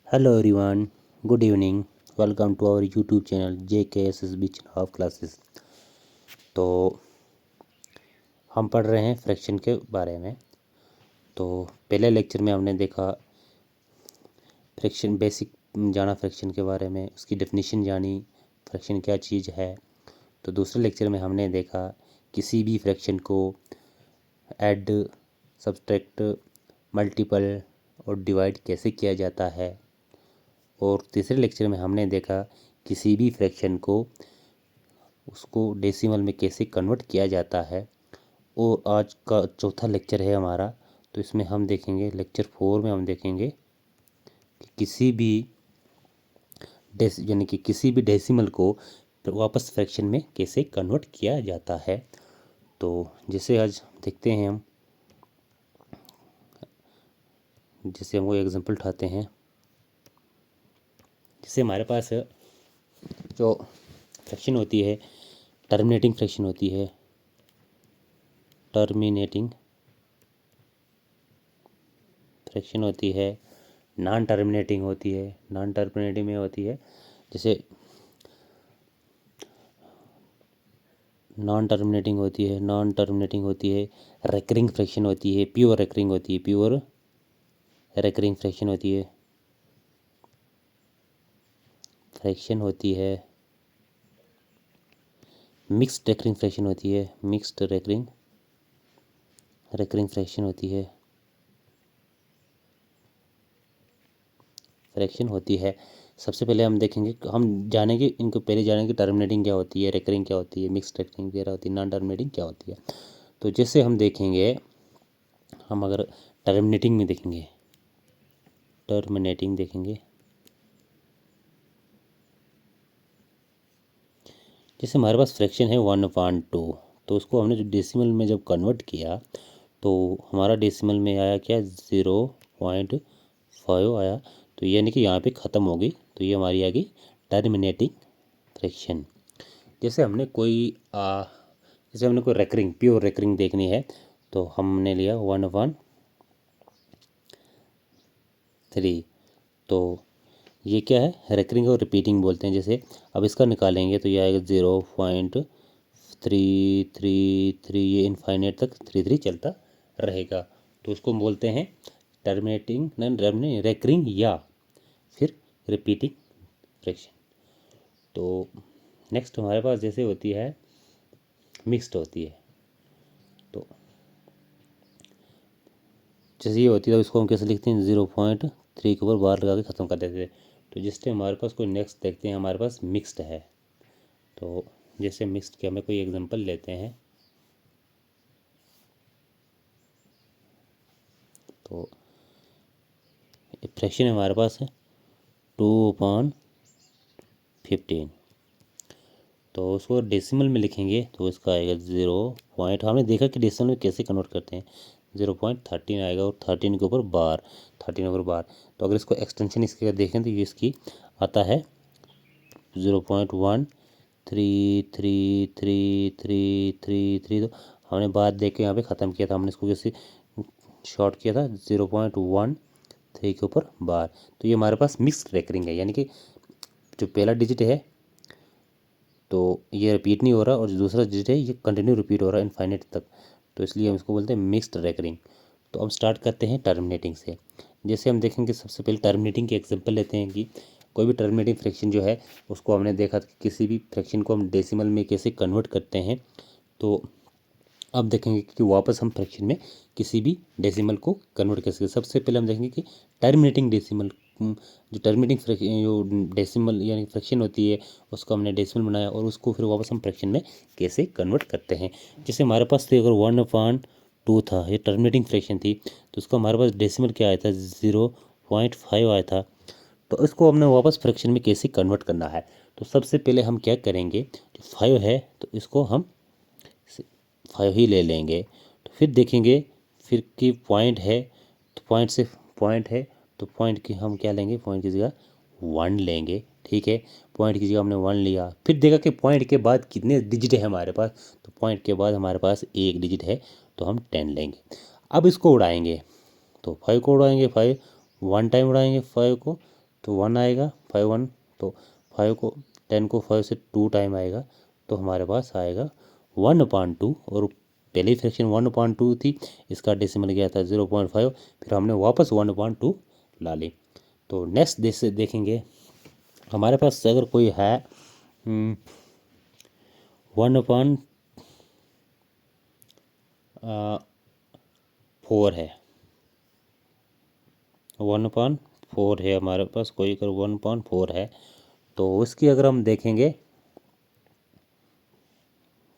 Hello everyone, good evening. Welcome to our YouTube channel JKSSB Chenab Classes। तो हम पढ़ रहे हैं फ्रैक्शन के बारे में। तो पहले लेक्चर में हमने देखा फ्रैक्शन बेसिक जाना, फ्रैक्शन के बारे में उसकी डेफिनेशन जानी, फ्रैक्शन क्या चीज़ है। तो दूसरे लेक्चर में हमने देखा किसी भी फ्रैक्शन को ऐड, सब्सट्रैक्ट, मल्टीपल और डिवाइड कैसे किया जाता है। और तीसरे लेक्चर में हमने देखा किसी भी फ्रैक्शन को उसको डेसिमल में कैसे कन्वर्ट किया जाता है। और आज का चौथा लेक्चर है हमारा, तो इसमें हम देखेंगे लेक्चर 4 में हम देखेंगे कि किसी भी यानी कि किसी भी डेसिमल को वापस फ्रैक्शन में कैसे कन्वर्ट किया जाता है। तो जैसे आज देखते हैं हम, जैसे हम वो एग्जांपल उठाते हैं। जैसे हमारे पास जो फ्रैक्शन होती है, टर्मिनेटिंग फ्रैक्शन होती है, टर्मिनेटिंग फ्रैक्शन होती है, नॉन टर्मिनेटिंग होती है। नॉन टर्मिनेटिंग में होती है, जैसे नॉन टर्मिनेटिंग होती है, नॉन टर्मिनेटिंग होती है, रेकरिंग फ्रैक्शन होती है, प्योर रेकरिंग होती है, प्योर रेकरिंग फ्रैक्शन होती है, फ्रैक्शन होती है, मिक्स्ड रेकरिंग फ्रैक्शन होती है, मिक्स्ड रेकरिंग फ्रैक्शन होती है, फ्रैक्शन होती है। सबसे पहले हम देखेंगे, हम जानेंगे इनको, पहले जानेंगे टर्मिनेटिंग क्या होती है, रेकरिंग क्या होती है, मिक्स्ड रेकरिंग क्या होती है, नॉन टर्मिनेटिंग क्या होती है। तो जैसे हम देखेंगे, हम अगर टर्मिनेटिंग में देखेंगे, टर्मिनेटिंग देखेंगे, जैसे हमारे पास फ्रैक्शन है 1/2, तो उसको हमने जो डेसिमल में जब कन्वर्ट किया तो हमारा डेसिमल में आया क्या, 0.5 आया। तो यानी कि यहाँ पे ख़त्म हो गई, तो ये हमारी आ गई टर्मिनेटिंग फ्रैक्शन। जैसे हमने कोई रेकरिंग, प्योर रेकरिंग देखनी है, तो हमने लिया 1/3। तो ये क्या है, रेकरिंग और रिपीटिंग बोलते हैं। जैसे अब इसका निकालेंगे तो ये आएगा 0.333, ये इनफाइनाइट तक 3 चलता रहेगा। तो उसको हम बोलते हैं टर्मिनेटिंग, नहीं रेकरिंग या फिर रिपीटिंग फ्रैक्शन। तो नेक्स्ट हमारे पास जैसे होती है मिक्स्ड होती है। तो जैसे ये होती है, तो इसको हम कैसे लिखते हैं, 0.3 के ऊपर बार लगा के ख़त्म कर देते हैं। तो जिससे हमारे पास कोई नेक्स्ट देखते हैं, हमारे पास मिक्स्ड है। तो जैसे मिक्स्ड के हमें कोई एग्जांपल लेते हैं, तो फ्रैक्शन हमारे पास है 2/15। तो उसको डेसिमल में लिखेंगे तो इसका आएगा 0. हमने देखा कि डेसिमल में कैसे कन्वर्ट करते हैं, 0.13 आएगा, और 13 के ऊपर बार, 13 ऊपर बार। तो अगर इसको एक्सटेंशन इसके देखें तो ये इसकी आता है 0.133333। तो हमने बात देख के यहाँ पे ख़त्म किया था, हमने इसको कैसे शॉर्ट किया था, 0.13 के ऊपर बार। तो ये हमारे पास मिक्स्ड रेकरिंग है, यानी कि जो पहला डिजिट है तो ये रिपीट नहीं हो रहा, और जो दूसरा डिजिट है ये कंटिन्यू रिपीट हो रहा है इनफाइनाइट तक। तो इसलिए हम इसको बोलते हैं मिक्स्ड रेकरिंग। तो अब स्टार्ट करते हैं टर्मिनेटिंग से। जैसे हम देखेंगे, सबसे पहले टर्मिनेटिंग के एग्जांपल लेते हैं कि कोई भी टर्मिनेटिंग फ्रैक्शन जो है उसको हमने देखा कि किसी भी फ्रैक्शन को हम डेसिमल में कैसे कन्वर्ट करते हैं। तो अब देखेंगे कि वापस हम फ्रैक्शन में किसी भी डेसिमल को कन्वर्ट कर सकते हैं। सबसे पहले हम देखेंगे कि टर्मिनेटिंग डेसिमल, जो टर्मिनेटिंग जो डेसिमल यानी फ्रैक्शन होती है उसको हमने डेसिमल बनाया, और उसको फिर वापस हम फ्रैक्शन में कैसे कन्वर्ट करते हैं। जैसे हमारे पास अगर 1/2 था, ये टर्मिनेटिंग फ्रैक्शन थी, तो उसका हमारे पास डेसिमल क्या आया था, 0.5 आया था। तो इसको हमने वापस फ्रैक्शन में कैसे कन्वर्ट करना है। तो सबसे पहले हम क्या करेंगे, जो 5 है तो इसको हम 5 ही ले लेंगे। तो फिर देखेंगे, फिर की पॉइंट है, तो पॉइंट से पॉइंट है, तो पॉइंट की हम क्या लेंगे, पॉइंट की जगह 1 लेंगे। ठीक है, पॉइंट की जगह हमने 1 लिया। फिर देखा कि पॉइंट के बाद कितने डिजिट है हमारे पास, तो पॉइंट के बाद हमारे पास एक डिजिट है, तो हम 10 लेंगे। अब इसको उड़ाएंगे, तो 5 को उड़ाएंगे, 5 1 टाइम उड़ाएंगे 5 को, तो 1 आएगा, 5 1, तो 5 को 10 को 5 से 2 टाइम आएगा, तो हमारे पास आएगा 1/2। और पहली फ्रैक्शन 1/2 थी, इसका डेसिमल गया था 0.5, फिर हमने वापस 1/2 ला ली। तो नेक्स्ट देखेंगे हमारे पास अगर कोई है 1/4 है, 1/4 है हमारे पास कोई, अगर 1/4 है तो इसकी अगर हम देखेंगे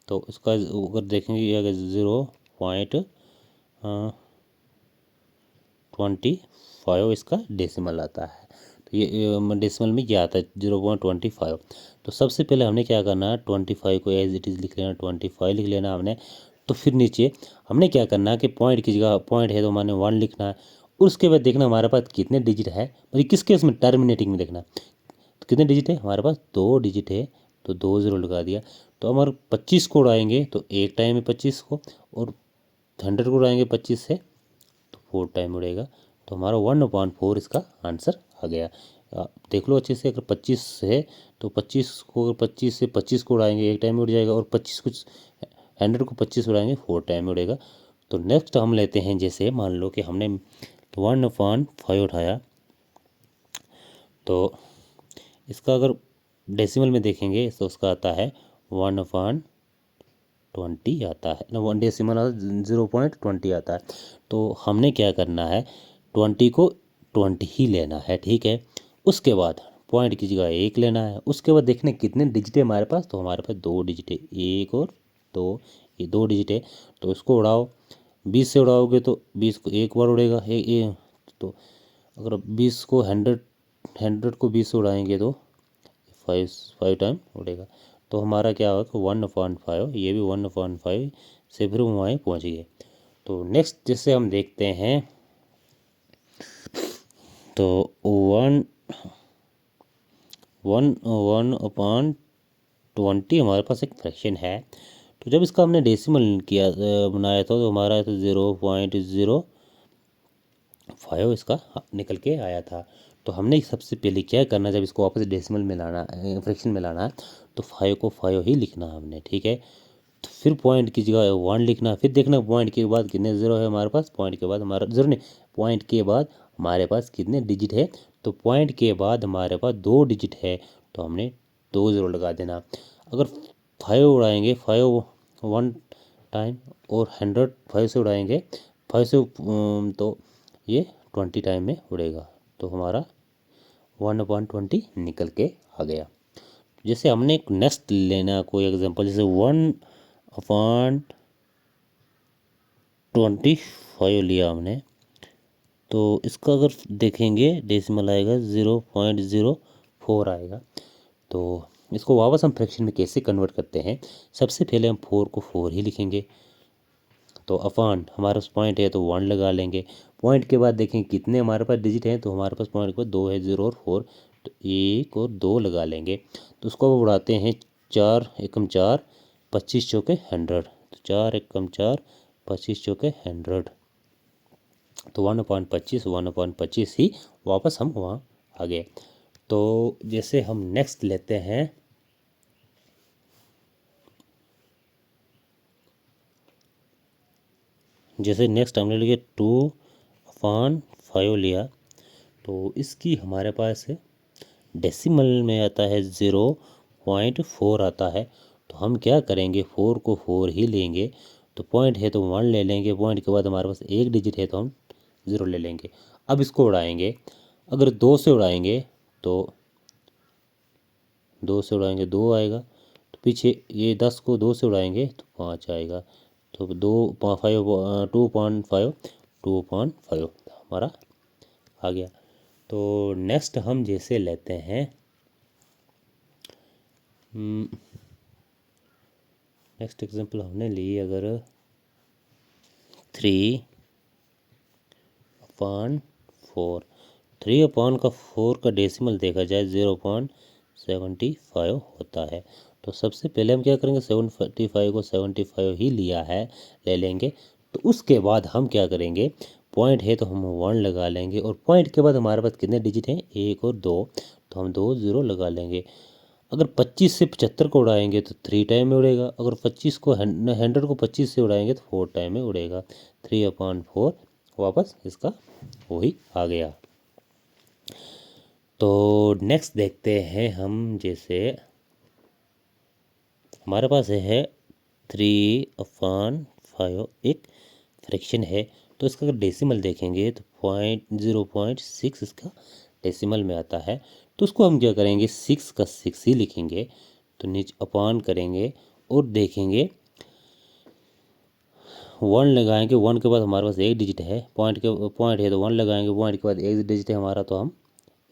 तो इसका अगर देखेंगे अगर 0.25 इसका डेसिमल आता है। तो ये डेसिमल में क्या आता है 0.25। तो सबसे पहले हमने क्या करना है 25 को एज इट इज़ लिख लेना, 25 लिख लेना हमने। तो फिर नीचे हमने क्या करना है कि पॉइंट की जगह पॉइंट है तो मैंने 1 लिखना है, और उसके बाद देखना हमारे पास कितने डिजिट है, मतलब किसके उसमें टर्मिनेटिंग में देखना। तो कितने डिजिट है हमारे पास 2 डिजिट है, तो 2 0 लगा दिया। तो हमारे 25 को उड़ाएंगे तो एक टाइम में 25 को, और 100 को उड़ाएंगे 25 से तो 4 टाइम उड़ेगा। तो हमारा 1/4 इसका आंसर आ गया। आप देख लो अच्छे से, अगर 25 है तो 25 को, अगर 25 से 25 को उड़ाएंगे एक टाइम में उड़ जाएगा, और 25 को 100 को 25 उड़ाएंगे 4 टाइम में उड़ेगा। तो नेक्स्ट हम लेते हैं, जैसे मान लो कि हमने 1/5 उठाया, तो इसका अगर डेसिमल में देखेंगे तो उसका आता है 1/20 आता है ना, 1 डेसिमल 0.20 आता है। तो हमने क्या करना है 20 को 20 ही लेना है, ठीक है। उसके बाद पॉइंट की जगह 1 लेना है, उसके बाद देखने कितने डिजिट है हमारे पास, तो हमारे पास 2 डिजिट है, 1 और 2, ये 2 डिजिट है। तो इसको उड़ाओ, 20 से उड़ाओगे तो 20 को एक बार उड़ेगा, तो अगर 20 को 100 को 20 से उड़ाएंगे तो 5 टाइम उड़ेगा। तो हमारा क्या होगा 1/5, ये भी 1/5 से फिर हम वहीं पहुँच गए। तो नेक्स्ट जैसे हम देखते हैं तो 1/20 हमारे पास एक फ्रैक्शन है। तो जब इसका हमने डेसिमल किया बनाया था तो हमारा तो 0.05 इसका निकल के आया था। तो हमने सबसे पहले क्या करना, जब इसको वापस डेसिमल में लाना, फ्रैक्शन में लाना है, तो 5 को 5 ही लिखना हमने, ठीक है। तो फिर पॉइंट की जगह 1 लिखना, फिर देखना पॉइंट के बाद कितने ज़ीरो है हमारे पास, पॉइंट के बाद हमारा ज़ीरो नहीं, पॉइंट के बाद हमारे पास कितने डिजिट है, तो पॉइंट के बाद हमारे पास 2 डिजिट है, तो हमने 2 ज़ीरो लगा देना। अगर 5 उड़ाएंगे 5 1 टाइम, और 100 5 से उड़ाएंगे 5 से तो ये 20 टाइम में उड़ेगा। तो हमारा 1/20 निकल के आ गया। जैसे हमने एक नेक्स्ट लेना कोई एग्जांपल, जैसे 1/25 लिया हमने, तो इसका अगर देखेंगे डेसिमल आएगा 0.04 आएगा। तो इसको वापस हम फ्रैक्शन में कैसे कन्वर्ट करते हैं, सबसे पहले हम 4 को 4 ही लिखेंगे, तो अपान हमारे पास पॉइंट है तो 1 लगा लेंगे। पॉइंट के बाद देखें कितने हमारे पास डिजिट हैं, तो हमारे पास पॉइंट के बाद 2 है, 0 और 4, तो 1 और 2 लगा लेंगे। तो उसको अब उड़ाते हैं, 4 एकम 4, 25 चौके 100, तो 4 एकम 4, 25 चौके 100, तो 1/25 ही वापस हम वहाँ आ गए। तो जैसे हम नेक्स्ट लेते हैं जैसे नेक्स्ट हमने लिए 2/5 लिया, तो इसकी हमारे पास डेसिमल में आता है 0.4 आता है। तो हम क्या करेंगे 4 को 4 ही लेंगे, तो पॉइंट है तो 1 ले लेंगे, पॉइंट के बाद हमारे पास एक डिजिट है तो हम 0 ले लेंगे। अब इसको उड़ाएंगे, अगर 2 से उड़ाएंगे तो 2 से उड़ाएंगे 2 आएगा, तो पीछे ये 10 को 2 से उड़ाएंगे तो 5 आएगा, तो 2.5 हमारा आ गया। तो नेक्स्ट हम जैसे लेते हैं नेक्स्ट एग्जांपल हमने ली अगर 3/4, 3/4 का डेसिमल देखा जाए 0.75 होता है। तो सबसे पहले हम क्या करेंगे 75 को 75 ही लिया है, ले लेंगे। तो उसके बाद हम क्या करेंगे पॉइंट है तो हम 1 लगा लेंगे, और पॉइंट के बाद हमारे पास कितने डिजिट हैं, 1 और 2, तो हम 2 0 लगा लेंगे। अगर 25 से 75 को उड़ाएंगे तो 3 टाइम में उड़ेगा, अगर 25 को 100 को 25 से उड़ाएंगे तो 4 टाइम में उड़ेगा। 3/4 वापस इसका वही आ गया। तो नेक्स्ट देखते हैं हम, जैसे हमारे पास है 3/5 एक फ्रैक्शन है, तो इसका अगर डेसिमल देखेंगे तो 0.6 इसका डेसिमल में आता है। तो उसको हम क्या करेंगे, 6 का 6 ही लिखेंगे, तो नीचे अपान करेंगे और देखेंगे 1 लगाएंगे, 1 के बाद हमारे पास एक डिजिट है, पॉइंट है तो 1 लगाएंगे, पॉइंट के बाद एक डिजिट है हमारा, तो हम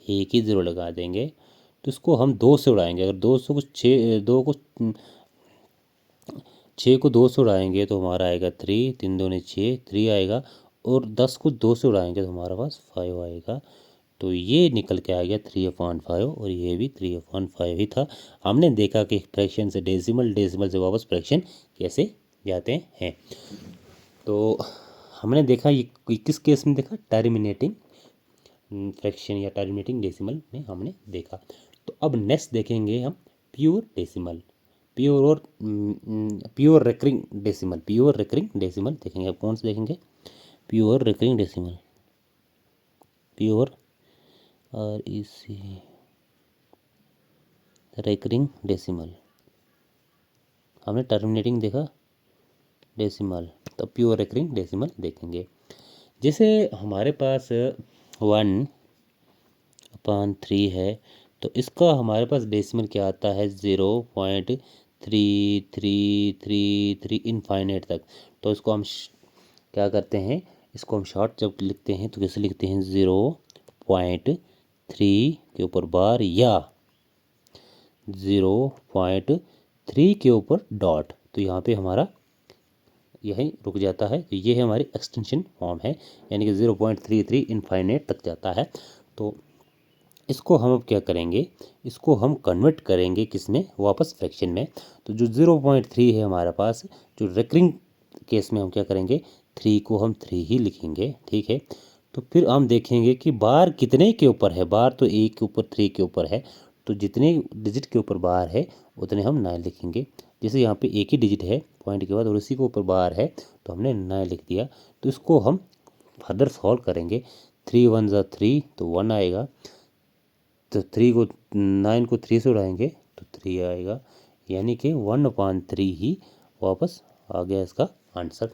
एक ही 0 लगा देंगे। तो इसको हम 2 से उड़ाएंगे, अगर 200 को 6 को 2 से उड़ाएंगे तो हमारा आएगा 3, 3 दूनी 6, 3 आएगा, और 10 को 2 से उड़ाएंगे तो हमारे पास 5 आएगा। तो ये निकल के आ गया 3/5, और ये भी 3/5 ही था। हमने देखा कि फ्रैक्शन से डेसिमल, डेसिमल से वापस फ्रैक्शन कैसे जाते हैं। तो हमने देखा ये किस केस में देखा, टर्मिनेटिंग फ्रैक्शन या टर्मिनेटिंग डेसिमल में हमने देखा। तो अब नेक्स्ट देखेंगे हम pure decimal, pure recurring decimal देखेंगे। अब कौन से देखेंगे, pure recurring decimal, pure recurring decimal. हमने टर्मिनेटिंग देखा डेसिमल, तो प्योर रिकरिंग डेसिमल देखेंगे। जैसे हमारे पास 1/3 है, तो इसका हमारे पास डेसिमल क्या आता है, 0.3333 इनफाइनाइट तक। तो इसको हम क्या करते हैं, इसको हम शॉर्ट जब लिखते हैं तो कैसे लिखते हैं, 0.3 के ऊपर बार या 0.3 के ऊपर डॉट, तो यहाँ पे हमारा यही रुक जाता है। तो ये है हमारी एक्सटेंशन फॉर्म है, यानी कि 0.33 इनफाइनाइट तक जाता है। तो इसको हम अब क्या करेंगे, इसको हम कन्वर्ट करेंगे किस में, वापस फ्रैक्शन में। तो जो 0.3 है हमारे पास, जो रिकरिंग केस में हम क्या करेंगे, 3 को हम 3 ही लिखेंगे, ठीक है। तो फिर हम देखेंगे कि बार कितने के ऊपर है, बार तो 1 के ऊपर 3 के ऊपर है, तो जितने डिजिट के ऊपर बार है उतने हम 9 लिखेंगे। जैसे यहाँ पे एक ही डिजिट है पॉइंट के बाद और इसी के ऊपर बार है, तो हमने 9 लिख दिया। तो इसको हम फर्दर सॉल्व करेंगे, 3 1 ज़ा 3 तो 1 आएगा, तो 9 को 3 से उड़ाएंगे तो 3 आएगा, यानी कि 1/3 ही वापस आ गया इसका आंसर।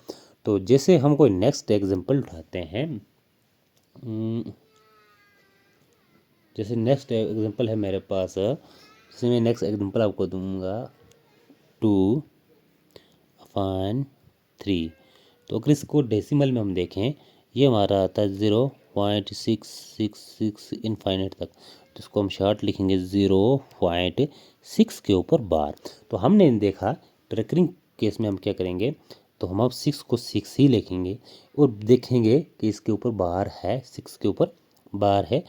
तो जैसे हम कोई नेक्स्ट एग्जांपल उठाते हैं, जैसे नेक्स्ट एग्जांपल है मेरे पास, जैसे मैं नेक्स्ट एग्जांपल आपको दूंगा 2/3। तो अगर इसको डेसिमल में हम देखें, ये हमारा आता है 0.666 इनफाइनाइट तक। तो इसको हम शॉर्ट लिखेंगे 0.6 के ऊपर बार। तो हमने देखा रिकरिंग केस में हम क्या करेंगे, तो हम अब 6 को 6 ही लिखेंगे और देखेंगे कि इसके ऊपर बार है, 6 के ऊपर बार है,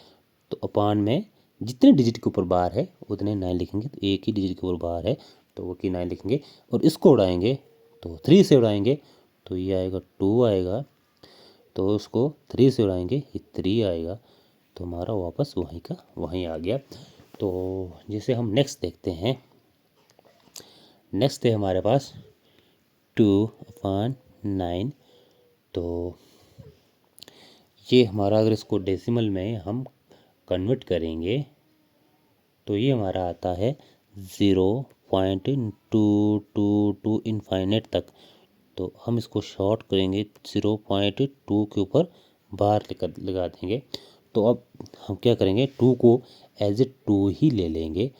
तो अपान में जितने डिजिट के ऊपर बार है उतने 9 लिखेंगे। तो एक ही डिजिट के ऊपर बार है तो वो की 9 लिखेंगे, और इसको उड़ाएंगे तो 3 से उड़ाएंगे तो ये आएगा 2 आएगा, तो उसको 3 से उड़ाएंगे ये 3 आएगा, तो हमारा वापस वहीं का वहीं आ गया। तो जैसे हम नेक्स्ट देखते हैं, नेक्स्ट है हमारे पास 2/9। तो ये हमारा, अगर इसको डेसिमल में हम कन्वर्ट करेंगे तो ये हमारा आता है 0.222 इनफाइनाइट तक। तो हम इसको शॉर्ट करेंगे, 0.2 के ऊपर बार लगा देंगे। तो अब हम क्या करेंगे, 2 को एज ए 2 ही ले लेंगे।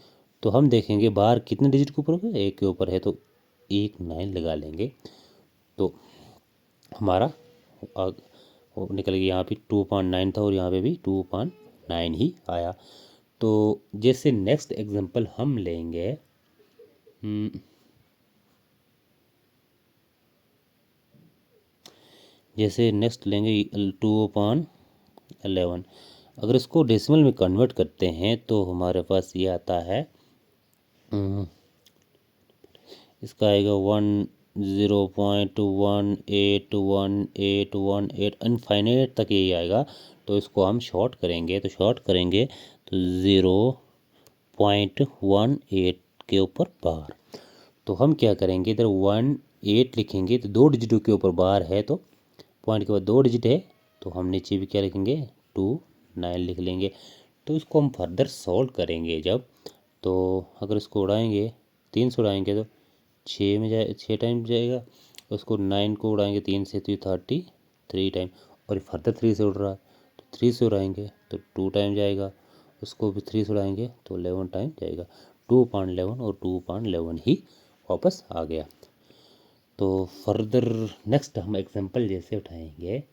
तो हम देखेंगे बार कितने डिजिट के ऊपर होगा, 1 के ऊपर है तो 9 लगा लेंगे। तो हमारा वो निकल गया, यहाँ पे 2/9 था और यहाँ पे भी 2/9 ही आया। तो जैसे नेक्स्ट एग्जांपल हम लेंगे, जैसे नेक्स्ट लेंगे 2/11। अगर इसको डेसिमल में कन्वर्ट करते हैं तो हमारे पास ये आता है, इसका आएगा 0.18188 इनफाइनाइट तक यही आएगा। तो इसको हम शॉर्ट करेंगे, तो शॉर्ट करेंगे तो 0.18 के ऊपर बार। तो हम क्या करेंगे, इधर 18 लिखेंगे तो 2 डिजिटों के ऊपर बार है, तो पॉइंट के बाद 2 डिजिट है, तो हम नीचे भी क्या लिखेंगे 29 लिख लेंगे। तो इसको हम फर्दर सॉल्व करेंगे जब, तो अगर इसको उड़ाएंगे 3 से उड़ाएंगे तो 6 में जाए, 6 टाइम जाएगा। उसको 9 को उड़ाएंगे 3 से तो ये 33 टाइम, और फर्दर 3 से उड़ रहा है तो 3 से उड़ाएंगे तो 2 टाइम जाएगा। उसको भी 3 से उड़ाएंगे तो 11 टाइम जाएगा। 2.11 और 2.11 ही वापस आ गया। तो फर्दर नेक्स्ट हम एग्जांपल जैसे उठाएंगे,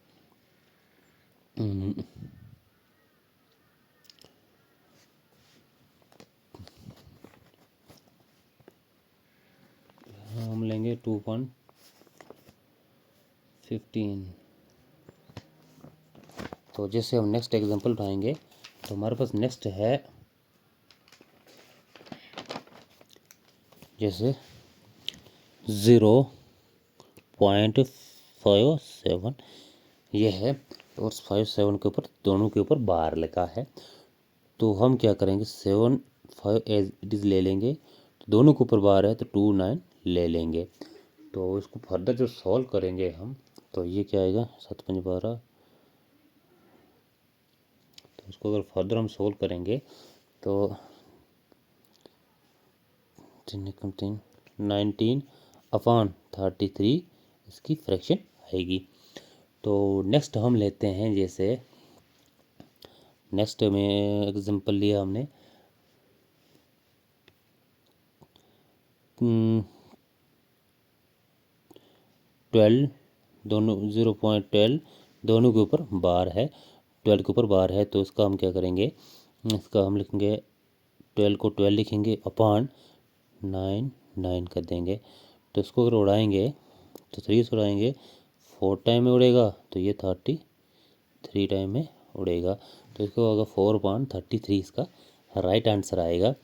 हम लेंगे 2.15। तो जैसे हम नेक्स्ट एग्जांपल उठाएंगे तो हमारे पास नेक्स्ट है जैसे 0.57 ये है, और 57 के ऊपर दोनों के ऊपर बार लिखा है। तो हम क्या करेंगे 75 एज इट इज़ ले लेंगे, तो दोनों के ऊपर बार है तो 29 ले लेंगे। तो इसको फर्दर जो सॉल्व करेंगे हम, तो ये क्या आएगा 7×5 12। तो इसको अगर फर्दर हम सॉल्व करेंगे तो 19/33 इसकी फ्रैक्शन आएगी। तो नेक्स्ट हम लेते हैं, जैसे नेक्स्ट में एग्जांपल लिया हमने 12, दोनों 0.12 दोनों के ऊपर बार है, 12 के ऊपर बार है। तो इसका हम क्या करेंगे, इसका हम लिखेंगे 12 को 12 लिखेंगे अपॉन 9 कर देंगे। तो इसको अगर उड़ाएंगे तो 3 से उड़ाएंगे, 4 टाइम में उड़ेगा तो ये 33 टाइम में उड़ेगा। तो इसको अगर 4.33 इसका राइट आंसर आएगा।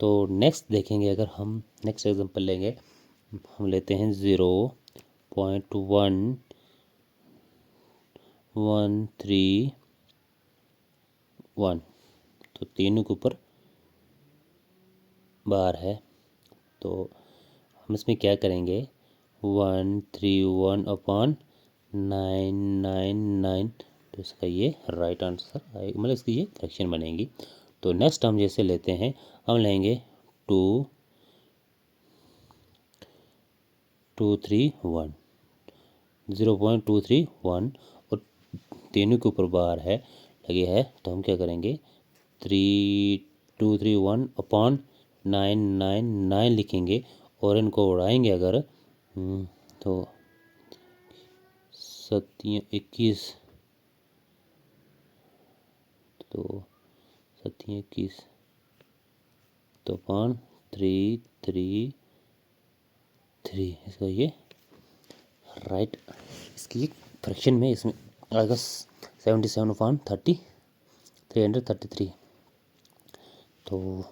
तो नेक्स्ट देखेंगे, अगर हम नेक्स्ट एग्जांपल लेंगे, हम लेते हैं 0.1131। तो तीनों के ऊपर बार है, तो हम इसमें क्या करेंगे 131/999। तो इसका ये राइट आंसर आएगा, मतलब इसकी ये फ्रैक्शन बनेगी। तो नेक्स्ट हम जैसे लेते हैं, हम लेंगे 0.231 और तीनों के ऊपर बार है लगे है। तो हम क्या करेंगे 3231/999 लिखेंगे, और इनको उड़ाएंगे अगर तो 7×21, तो 7×21 तो 333 इसका ये राइट, इसकी फ्रैक्शन में इसमें आएगा 77/333। तो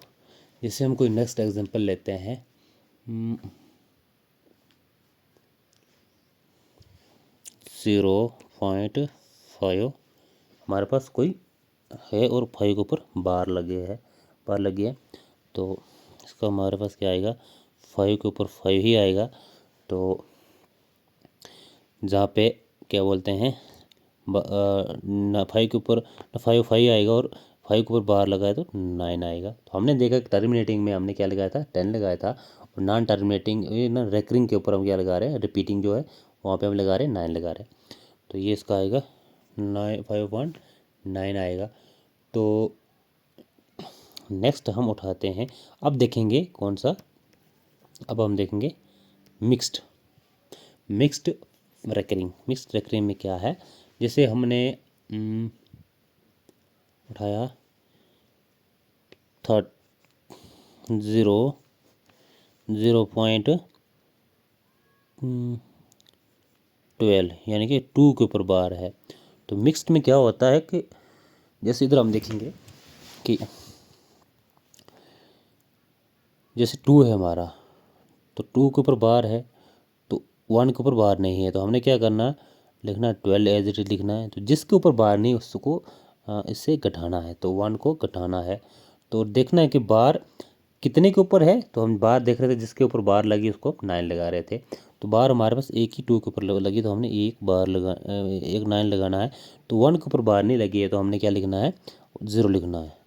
जैसे हम कोई नेक्स्ट एग्जांपल लेते हैं, 0.5 हमारे पास कोई है और 5 के ऊपर बार लगी है। तो इसका हमारे पास क्या आएगा 5 के ऊपर 5 ही आएगा। तो जहाँ पे क्या बोलते हैं 5 के ऊपर 5 आएगा, और 5 के ऊपर बार लगाया तो 9 आएगा। तो हमने देखा टर्मिनेटिंग में हमने क्या लगाया था 10 लगाया था, और नॉन टर्मिनेटिंग ना रेकरिंग के ऊपर हम क्या लगा रहे हैं, रिपीटिंग जो है वहाँ पे हम लगा रहे हैं 9 लगा रहे हैं। तो ये इसका आएगा 5.9 आएगा। तो नेक्स्ट हम उठाते हैं, अब देखेंगे कौन सा, अब हम देखेंगे मिक्स्ड रेकरिंग में क्या है। जैसे हमने उठाया 0.12 यानी कि 2 के ऊपर बार है। तो मिक्स्ड में क्या होता है कि जैसे इधर हम देखेंगे कि जैसे 2 है हमारा, तो 2 के ऊपर बार है, तो वन के ऊपर बार नहीं है, तो हमने क्या करना है, लिखना है 12 एज इट इज लिखना है। तो जिसके ऊपर बार नहीं उसको इससे घटाना है, तो वन को घटाना है। तो देखना है कि बार कितने के ऊपर है, तो हम बार देख रहे थे जिसके ऊपर बार लगी उसको 9 लगा रहे थे। तो बार हमारे पास एक ही 2 के ऊपर लगी, तो हमने एक बार एक 9 लगाना है। तो वन के ऊपर बार नहीं लगी है, तो हमने क्या लिखना है, 0 लिखना है।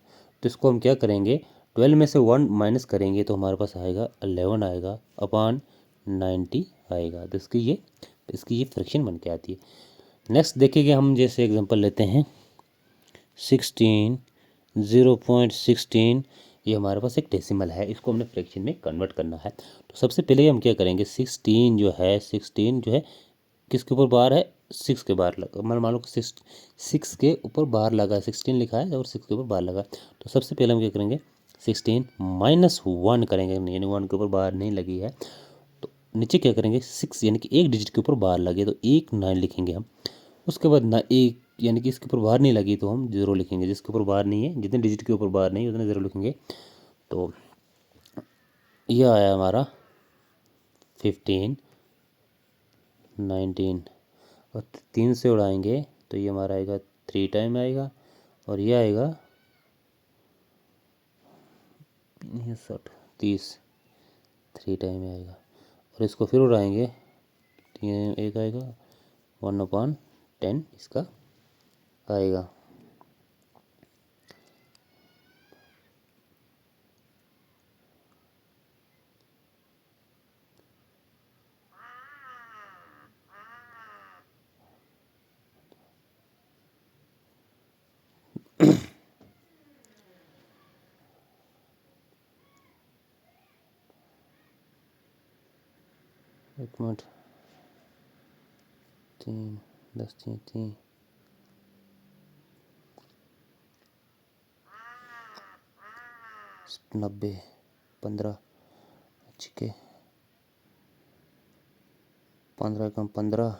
तो इसको हम क्या करेंगे, 12 में से 1 माइनस करेंगे तो हमारे पास आएगा 11 आएगा अपॉन 90 आएगा। तो इसकी ये फ्रैक्शन बन के आती है। नेक्स्ट देखिए हम जैसे एग्जांपल लेते हैं 16, 0.16, ये हमारे पास एक डेसिमल है, इसको हमने फ्रैक्शन में कन्वर्ट करना है। तो सबसे पहले हम क्या करेंगे, 16 जो है किसके ऊपर बार है, 6 के बार लगा, मान लो 6 के ऊपर बार लगा है, 16 लिखा है और 6 के ऊपर बार लगा। तो सबसे पहले हम क्या करेंगे, 16 माइनस 1 करेंगे, यानी 1 के ऊपर बार नहीं लगी है। तो नीचे क्या करेंगे, 6 यानी कि एक डिजिट के ऊपर बार लगे तो एक 9 लिखेंगे हम। उसके बाद ना एक यानी कि इसके ऊपर बार नहीं लगी तो हम 0 लिखेंगे, जिसके ऊपर बार नहीं है, जितने डिजिट के ऊपर बार नहीं उतने 0 लिखेंगे। तो यह आया हमारा 15, 19 और 3 से उड़ाएंगे तो ये हमारा आएगा 3 टाइम आएगा, और ये आएगा 30 3 टाइम आएगा। और इसको फिर उड़ाएंगे तो ये एक आएगा 1/10 इसका आएगा। एक मिनट, 3 10 3 90 15 छिके 15 कम 15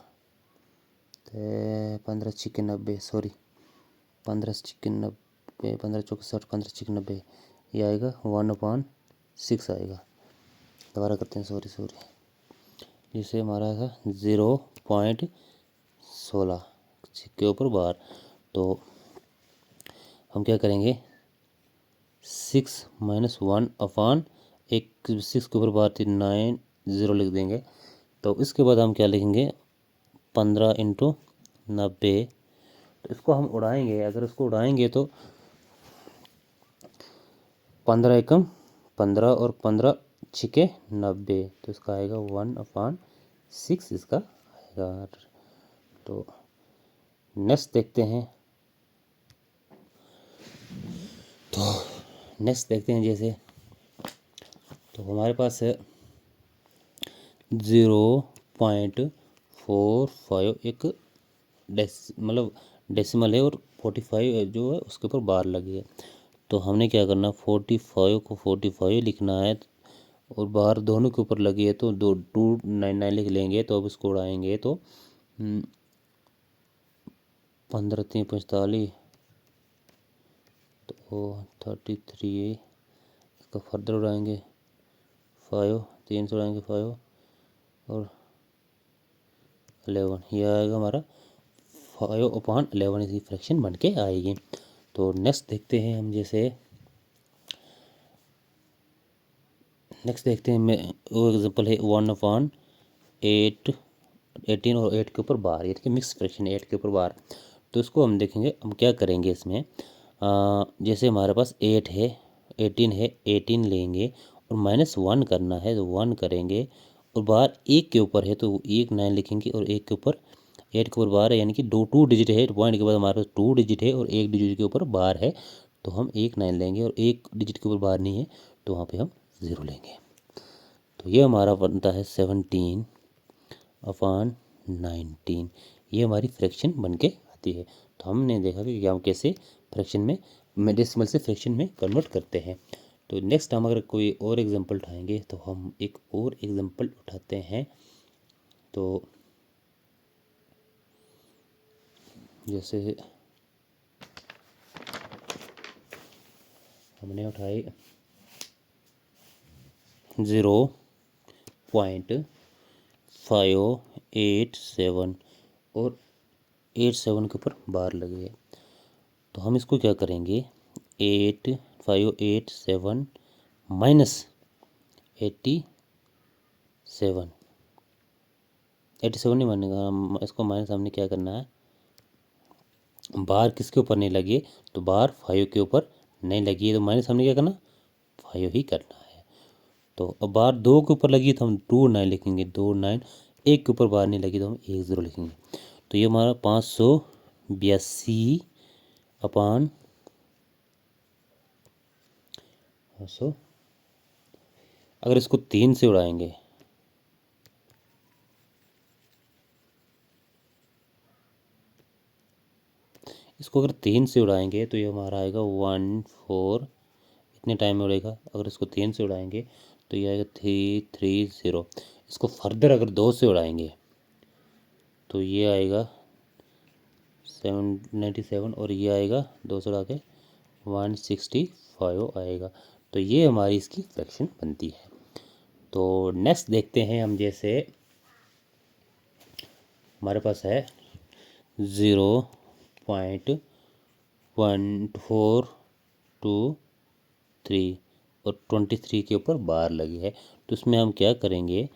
15 छिके 90, सॉरी 15 छिके 90, 15 चौके 60, 15 छिके 90, ये आएगा 1/6 आएगा। दोबारा करते हैं, सॉरी जिससे हमारा था 0.16 के ऊपर बार। तो हम क्या करेंगे, 6 माइनस 1 अपान एक 6 के ऊपर बार थी 9, 0 लिख देंगे। तो इसके बाद हम क्या लिखेंगे, 15 इंटू 90। तो इसको हम उड़ाएंगे, अगर इसको उड़ाएंगे तो 15 एकम 15 और 15 छिके 90, तो इसका आएगा 1/6 इसका आएगा। तो नेक्स्ट देखते हैं, जैसे तो हमारे पास है 0.45 एक मतलब डेसिमल है और 45 जो है उसके ऊपर बार लगी है। तो हमने क्या करना, 45 को 45 लिखना है और बार दोनों के ऊपर लगी है, तो 299 लिख लेंगे। तो अब इसको उड़ाएंगे तो 15 3 45, तो 33, इसका फर्दर उड़ाएंगे 5, 3 से उड़ाएंगे 5 और 11, यह आएगा हमारा 5/11 इसकी फ्रैक्शन बन के आएगी। तो नेक्स्ट देखते हैं हम, जैसे मैं वो एग्जांपल है 1/8, 18 और 8 के ऊपर बार, यानी कि मिक्स फ्रैक्शन 8 के ऊपर बार। तो इसको हम देखेंगे, हम क्या करेंगे इसमें, जैसे हमारे पास 8 है 18 है, 18 लेंगे और -1 करना है, तो 1 करेंगे और बार एक के ऊपर है तो एक 9 लिखेंगे और एक के ऊपर 8 के ऊपर बार है, यानी कि 2 डिजिट है, पॉइंट के बाद हमारे पास 2 डिजिट है और एक डिजिट के ऊपर बार है, तो हम एक 9 लेंगे और एक डिजिट के ऊपर बार नहीं है तो वहाँ पे हम 0 लेंगे। तो ये हमारा बनता है 17/19, ये हमारी फ्रैक्शन बन के आती है। तो हमने देखा कि हम कैसे फ्रैक्शन में डेसिमल से फ्रैक्शन में कन्वर्ट करते हैं। तो नेक्स्ट हम अगर कोई और एग्जांपल उठाएंगे तो हम एक और एग्जांपल उठाते हैं। तो जैसे हमने उठाई 0.5 5 8 7 और 8 7 के ऊपर बार लगी है। तो हम इसको क्या करेंगे, 8 5 8 7 माइनस 87 87 नहीं मानेगा, हम इसको माइनस हमने क्या करना है, बार किसके ऊपर नहीं लगी है, तो बार 5 के ऊपर नहीं लगी है, तो माइनस हमने क्या करना, 5 ही करना है। तो अब बार 2 के ऊपर लगी तो हम 2 9 लिखेंगे, 2 9। 1 के ऊपर बार नहीं लगी तो हम 1 0 लिखेंगे। तो ये हमारा 582 अपान 500। अगर इसको 3 से उड़ाएंगे, इसको अगर 3 से उड़ाएंगे तो ये हमारा आएगा 1 4, इतने टाइम में उड़ेगा। अगर इसको 3 से उड़ाएंगे तो ये आएगा 3 3 0। इसको फर्दर अगर 2 से उड़ाएंगे तो ये आएगा 797 और ये आएगा 2 से उड़ा के 165 आएगा। तो ये हमारी इसकी फ्रैक्शन बनती है। तो नेक्स्ट देखते हैं हम, जैसे हमारे पास है 0.1423 और 23 के ऊपर बार लगी है। तो इसमें हम क्या करेंगे,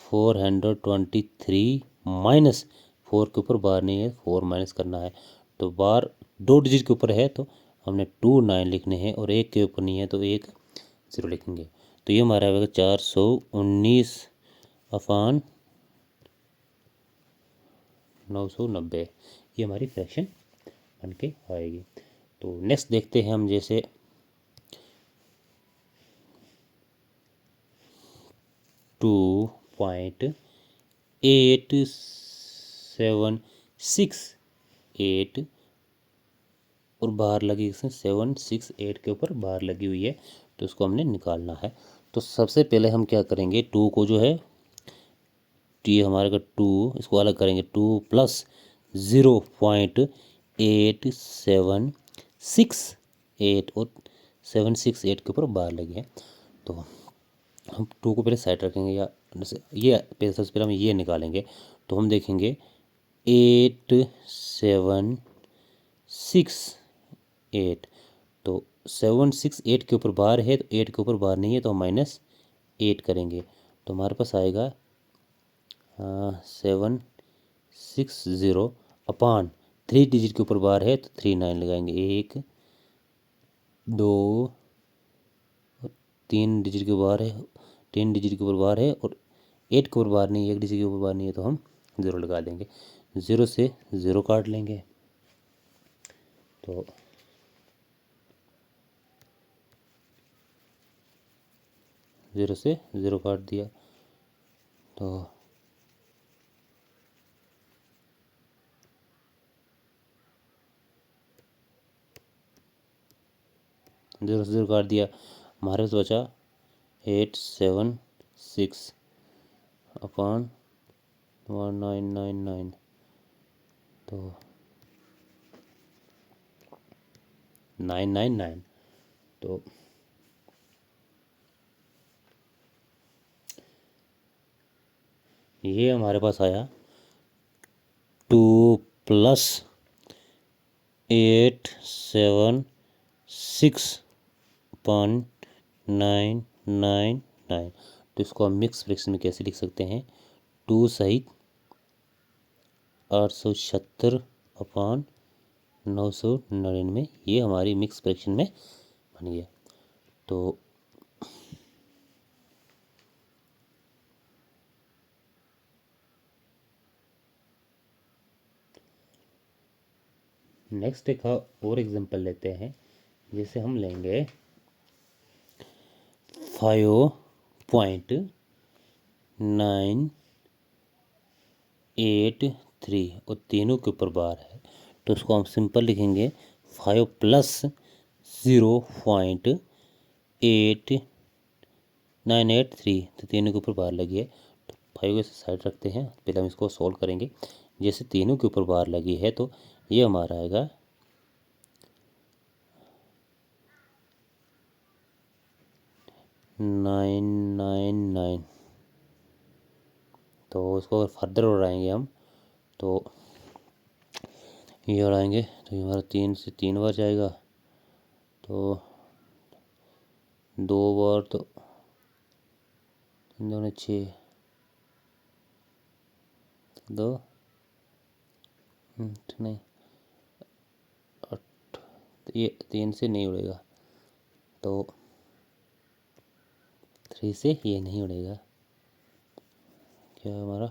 423 माइनस 4 के ऊपर बार नहीं है, 4 माइनस करना है। तो बार 2 डिजिट के ऊपर है तो हमने 2 9 लिखने हैं, और 1 के ऊपर नहीं है तो 1 0 लिखेंगे। तो ये हमारा आएगा 419 अपान 990। ये हमारी फ्रैक्शन बन के आएगी। तो नेक्स्ट देखते हैं हम, जैसे 2.8768 और बाहर लगी, इसमें 768 के ऊपर बाहर लगी हुई है, तो इसको हमने निकालना है। तो सबसे पहले हम क्या करेंगे, 2 को जो है, टी हमारे का 2, इसको अलग करेंगे, 2 प्लस 0.8768 और 768 के ऊपर बार लगी है। तो हम 2 को पहले साइड रखेंगे, या जैसे ये पहले, सबसे पहले हम ये निकालेंगे। तो हम देखेंगे 8768, तो 768 के ऊपर बार है तो 8 के ऊपर बार नहीं है, तो हम -8 करेंगे। तो हमारे पास आएगा 760 अपान 3 डिजिट के ऊपर बार है तो 3 9 लगाएंगे, 1 2 3 डिजिट के बार है, 3 डिजिट के ऊपर बार है और 8 के ऊपर बार नहीं है, 1 डिजिट के ऊपर बार नहीं है, तो हम 0 लगा देंगे। 0 से 0 काट लेंगे, तो 0 से 0 काट दिया, तो 0 से 0 काट दिया। हमारे पास बचा 876 अपान 1999, तो 999। तो ये हमारे पास आया 2 प्लस 876.999। तो इसको हम मिक्स फ्रैक्शन में कैसे लिख सकते हैं, 2 सहित 876 अपान 999, ये हमारी मिक्स फ्रैक्शन में बन गया। तो नेक्स्ट एक और एग्जांपल लेते हैं, जैसे हम लेंगे 5.983 और तीनों के ऊपर बार है, तो उसको हम सिंपल लिखेंगे 5 प्लस 0.8983, तो तीनों के ऊपर बार लगी है। तो 5 को साइड रखते हैं, पहले हम इसको सॉल्व करेंगे। जैसे तीनों के ऊपर बार लगी है तो ये हमारा आएगा 999। तो इसको अगर फर्दर उड़ाएंगे हम तो ये उड़ाएंगे तो ये हमारा 3 से 3 बार जाएगा, तो 2 बार तो 3 दूनी 6, 2 नहीं 8, ये 3 से नहीं उड़ेगा, तो 3 से ये नहीं उड़ेगा, क्या हमारा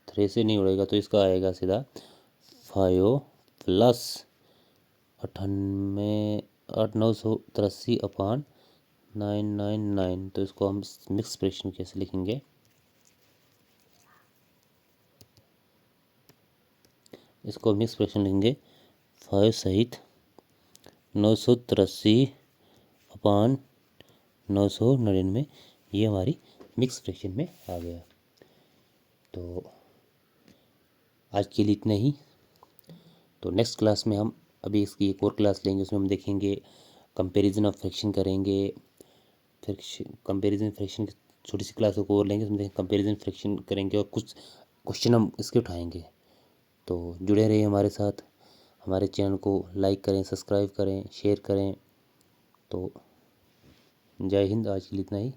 3 से नहीं उड़ेगा, तो इसका आएगा सीधा 5 प्लस 983/999। तो इसको हम मिक्स फ्रैक्शन कैसे लिखेंगे, इसको मिक्स फ्रैक्शन लिखेंगे 5 सहित 983/999, ये हमारी मिक्स फ्रैक्शन में आ गया। तो आज के लिए इतना ही। तो नेक्स्ट क्लास में हम अभी इसकी एक और क्लास लेंगे, उसमें हम देखेंगे कंपैरिजन ऑफ फ्रैक्शन करेंगे, फ्रैक्शन कंपैरिजन फ्रैक्शन की छोटी सी क्लास को और लेंगे, उसमें कंपैरिजन फ्रैक्शन करेंगे और कुछ क्वेश्चन हम इसके उठाएंगे। तो जुड़े रहिए हमारे साथ, हमारे चैनल को लाइक करें, सब्सक्राइब करें, शेयर करें। तो जय हिंद, आज के लिए इतना ही।